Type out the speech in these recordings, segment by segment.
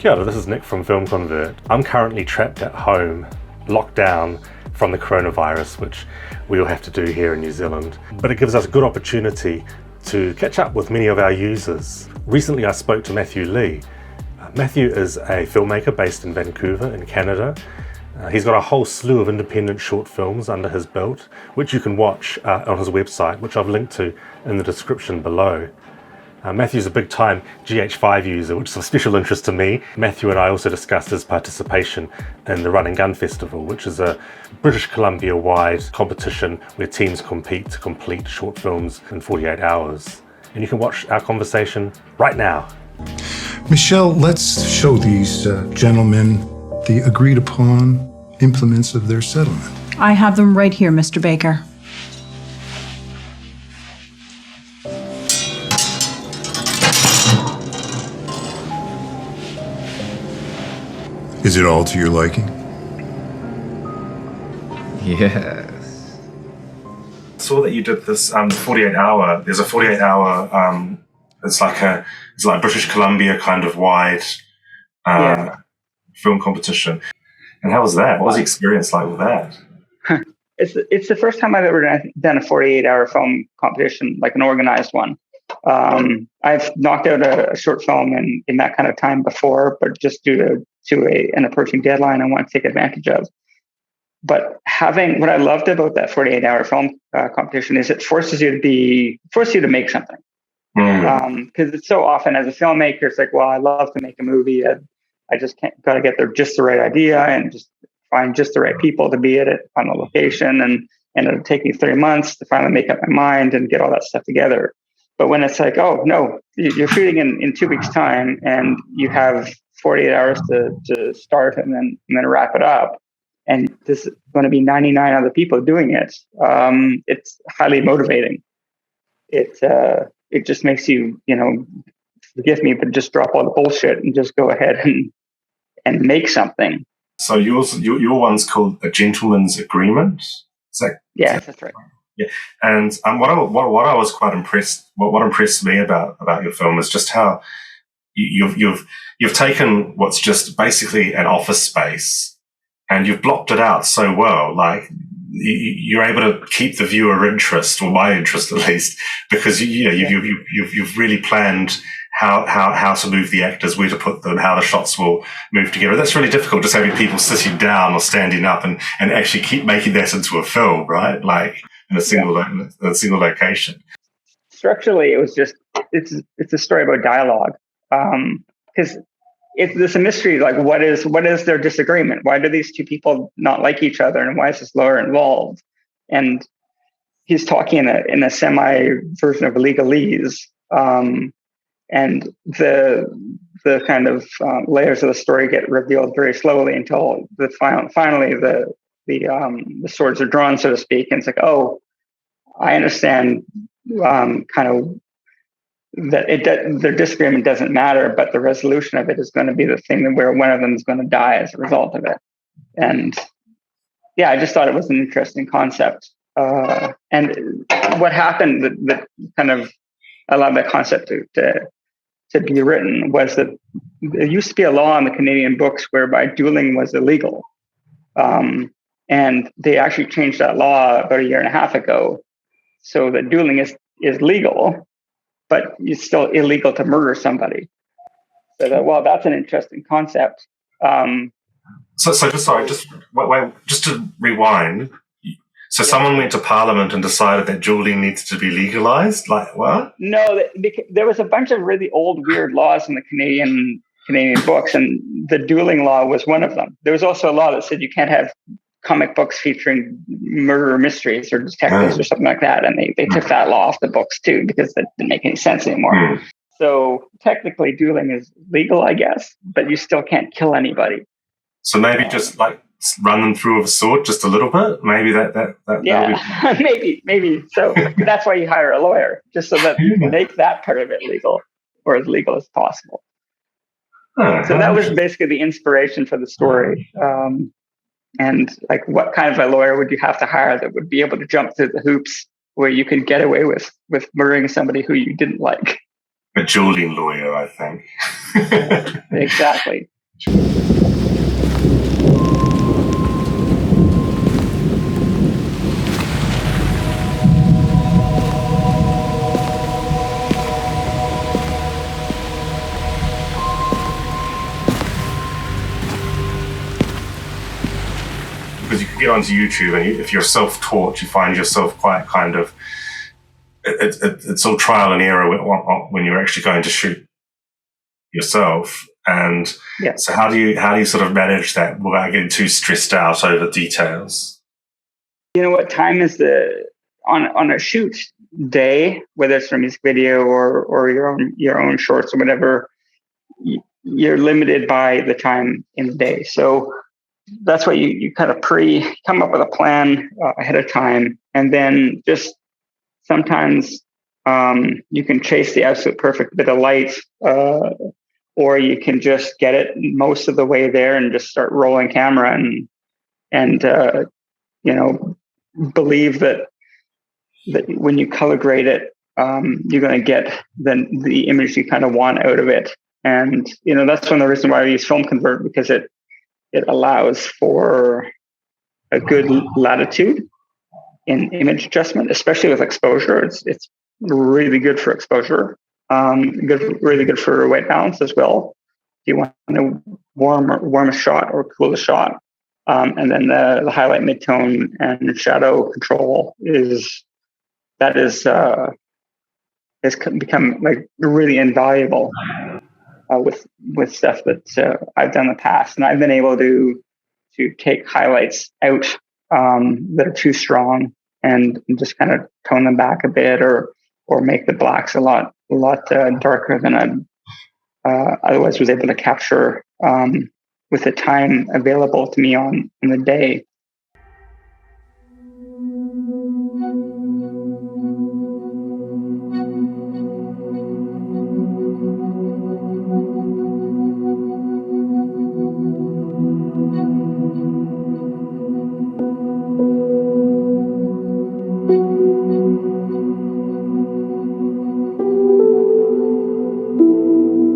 Kia ora, this is Nick from FilmConvert. I'm currently trapped at home, locked down from the coronavirus, which we all have to do here in New Zealand. But it gives us a good opportunity to catch up with many of our users. Recently I spoke to Leigh. Matthew is a filmmaker based in Vancouver in Canada. He's got a whole slew of independent short films under his belt, which you can watch on his website, which I've linked to in the description below. Matthew's a big-time GH5 user, which is of special interest to me. Matthew and I also discussed his participation in the Run and Gun Festival, which is a British Columbia-wide competition where teams compete to complete short films in 48 hours. And you can watch our conversation right now. Michelle, let's show these gentlemen the agreed-upon implements of their settlement. I have them right here, Mr. Baker. Is it all to your liking? Yes. I saw that you did this 48-hour. There's a 48-hour. It's like British Columbia kind of wide film competition. And how was that? What was the experience like with that? It's the first time I've ever done a 48-hour film competition, like an organized one. I've knocked out a short film in that kind of time before, but just due to an approaching deadline I want to take advantage of. But what I loved about that 48-hour film competition is it forces you to make something. Because it's so often as a filmmaker, it's like, well, I love to make a movie. I just got to get just the right idea and just find just the right people to be at it on the location. And it'll take me 3 months to finally make up my mind and get all that stuff together. But when it's like, oh, no, you're shooting in 2 weeks' time and you have 48 hours to start and then wrap it up. And there's going to be 99 other people doing it. It's highly motivating. It just makes you, forgive me, but just drop all the bullshit and just go ahead and make something. So your one's called a gentleman's agreement. Yes, that's right. Yeah, and what I was quite impressed, what impressed me about your film is just how you've taken what's just basically an office space and you've blocked it out so well. Like you're able to keep the viewer interest, or my interest at least, because you've really planned how to move the actors, where to put them, how the shots will move together. That's really difficult, just having people sitting down or standing up and actually keep making that into a film, right? Like in a single location. Structurally, it's a story about dialogue, because there's a mystery. Like, what is their disagreement? Why do these two people not like each other, and why is this lawyer involved? And he's talking in a semi version of legalese, and the kind of layers of the story get revealed very slowly until finally the swords are drawn, so to speak. And it's like, oh, I understand kind of that their disagreement doesn't matter, but the resolution of it is going to be the thing where one of them is going to die as a result of it. And yeah, I just thought it was an interesting concept. And what happened that kind of allowed that concept to be written was that there used to be a law in the Canadian books whereby dueling was illegal. And they actually changed that law about 1.5 years ago, so that dueling is legal, but it's still illegal to murder somebody. So that's an interesting concept. So just to rewind. So someone went to Parliament and decided that dueling needs to be legalized? Like what? No, there was a bunch of really old, weird laws in the Canadian books, and the dueling law was one of them. There was also a law that said you can't have comic books featuring murder mysteries or detectives or something like that. And they took that law off the books too, because that didn't make any sense anymore. So technically dueling is legal, I guess, but you still can't kill anybody. So maybe just like run them through with a sword just a little bit. Maybe that yeah, maybe. So that's why you hire a lawyer, just so that you can make that part of it legal, or as legal as possible. So that was basically the inspiration for the story. And like, what kind of a lawyer would you have to hire that would be able to jump through the hoops where you can get away with murdering somebody who you didn't like? A dueling lawyer, I think. Exactly. Because you can get onto YouTube, and if you're self-taught, you find yourself quite kind of, it's all trial and error when you're actually going to shoot yourself. And yeah. So how do you sort of manage that without getting too stressed out over details? You know what time is on a shoot day, whether it's for a music video or your own shorts or whatever, you're limited by the time in the day. So that's why you kind of come up with a plan ahead of time, and then just sometimes you can chase the absolute perfect bit of light, or you can just get it most of the way there and just start rolling camera and believe that when you color grade it, you're going to get the image you kind of want out of it. And that's one of the reasons why I use FilmConvert, because it allows for a good latitude in image adjustment, especially with exposure. It's really good for exposure. Really good for white balance as well. If you want to warm a shot or cool a shot, and then the highlight, midtone, and shadow control has become like really invaluable with stuff that I've done in the past, and I've been able to take highlights out that are too strong and just kind of tone them back a bit, or make the blacks a lot darker than I otherwise was able to capture with the time available to me in the day.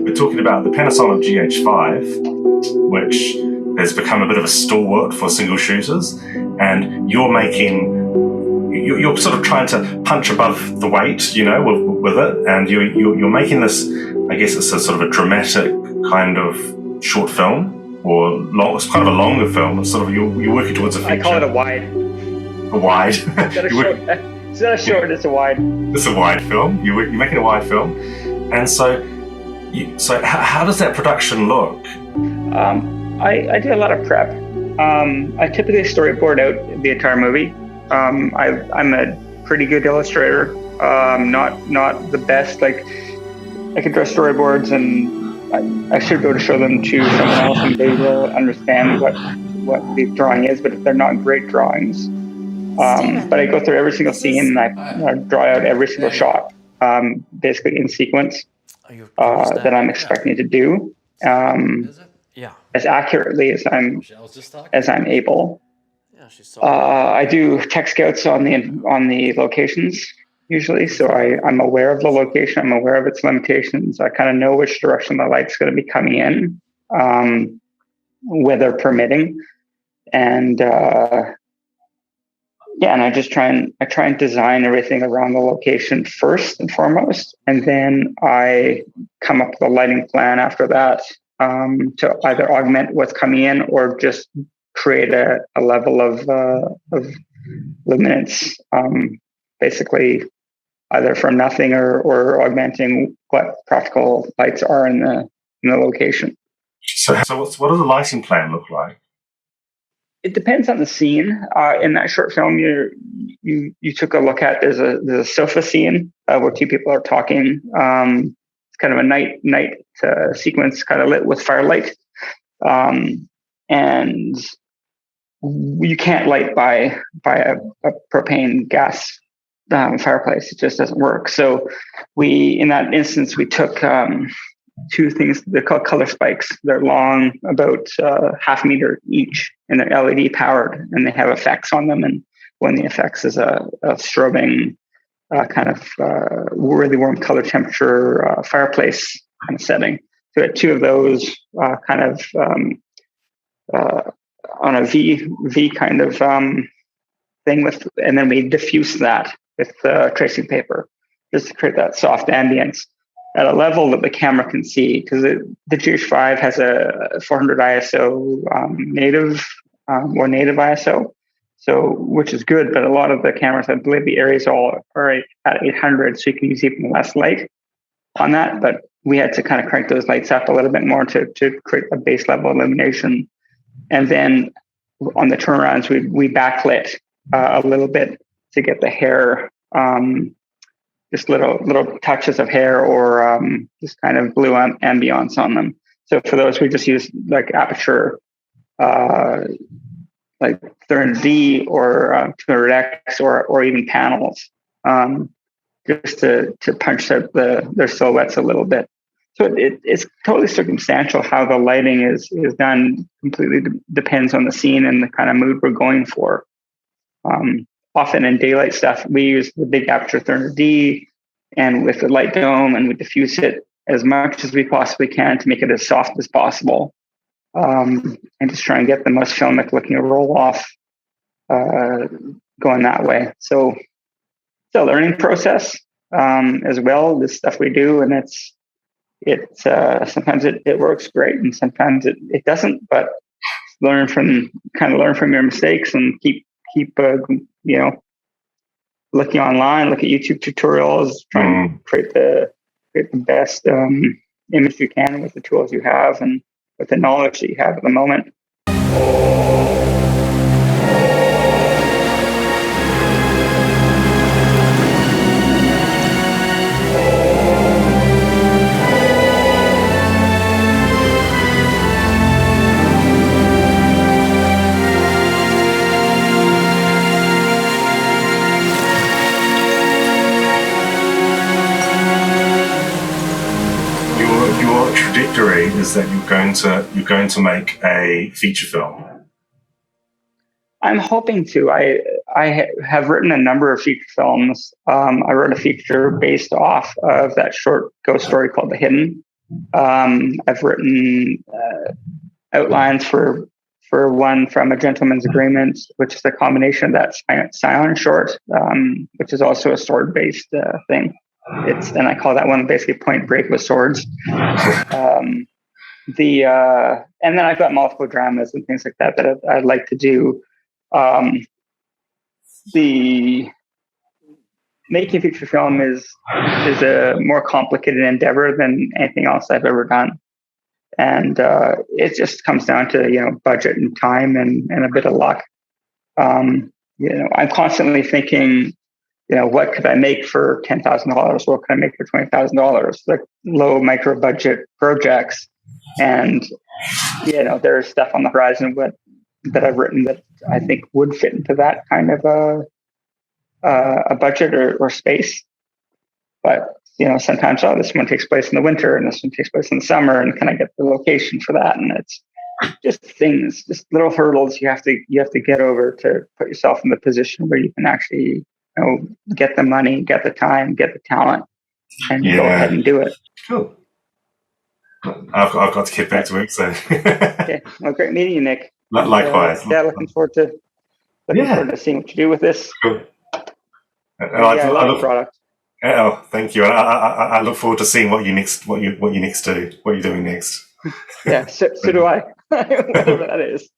We're talking about the Panasonic GH5, which has become a bit of a stalwart for single shooters, and you're sort of trying to punch above the weight, with it, and you're making this. I guess it's a sort of a dramatic kind of short film, or long. It's kind of a longer film. It's sort of you're working towards a feature. I call it a wide. A wide. It's not a short. It's a wide. It's a wide film. You're making a wide film, and so how does that production look? I do a lot of prep. I typically storyboard out the entire movie. I'm a pretty good illustrator. Not the best. Like, I can draw storyboards, and I should be able to show them to someone else, and they will understand what the drawing is. But if they're not great drawings, but I go through every single scene, and I draw out every single shot, basically in sequence, that I'm expecting to do, as accurately as I'm able. I do tech scouts on the locations usually, so I'm aware of the location. I'm aware of its limitations. I kind of know which direction the light's going to be coming in, weather permitting, and and I just try and design everything around the location first and foremost, and then I come up with a lighting plan after that, to either augment what's coming in or just create a level of luminance, basically either from nothing or augmenting what practical lights are in the location. So what does the lighting plan look like? It depends on the scene. In that short film, you took a look at, there's a sofa scene where two people are talking. It's kind of a night sequence, kind of lit with firelight, and you can't light by a propane gas fireplace. It just doesn't work. So in that instance, we took two things. They're called color spikes. They're long, about half a meter each, and they're LED powered, and they have effects on them. And one of the effects is a strobing really warm color temperature fireplace kind of setting. So we had two of those on a V kind of thing with, and then we diffuse that with tracing paper just to create that soft ambience at a level that the camera can see, because the GH5 has a 400 ISO native ISO, so which is good. But a lot of the cameras, I believe, the areas all are at 800, so you can use even less light on that. But we had to kind of crank those lights up a little bit more to create a base level illumination. And then on the turnarounds, we backlit a little bit to get the hair, just little touches of hair or just kind of blue ambiance on them. So for those, we just use like aperture, like 300D or 200X or even panels, just to punch out their silhouettes a little bit. So it's totally circumstantial how the lighting is done. Completely depends on the scene and the kind of mood we're going for. Often in daylight stuff, we use the big aperture 300D and with the light dome, and we diffuse it as much as we possibly can to make it as soft as possible, and just try and get the most filmic looking roll off going that way. So it's a learning process as well. This stuff we do, and it's sometimes it works great and sometimes it doesn't, but learn from your mistakes and keep looking online, look at YouTube tutorials, try and create the best image you can with the tools you have and with the knowledge that you have at the moment. Trajectory is that you're going to make a feature film. I'm hoping to. I have written a number of feature films. I wrote a feature based off of that short ghost story called The Hidden. I've written outlines for one from A Gentleman's Agreement, which is a combination of that silent short, which is also a sword-based thing. And I call that one basically Point Break with swords. And then I've got multiple dramas and things like that I'd like to do. The making feature film is a more complicated endeavor than anything else I've ever done, and it just comes down to budget and time and a bit of luck. I'm constantly thinking, what could I make for $10,000? What could I make for $20,000? Like low micro budget projects. And, there's stuff on the horizon that I've written that I think would fit into that kind of a budget or space. But, sometimes, this one takes place in the winter and this one takes place in the summer, and can I get the location for that? And it's just little hurdles you have to get over to put yourself in the position where you can actually get the money, get the time, get the talent, and go ahead and do it. Cool. I've got to get back to work, so. Okay. Well, great meeting you, Nick. Likewise. Looking forward to seeing what you do with this. Cool. I love the product. Oh, thank you. I look forward to seeing what you're doing next. Yeah, so do I. Whatever that is.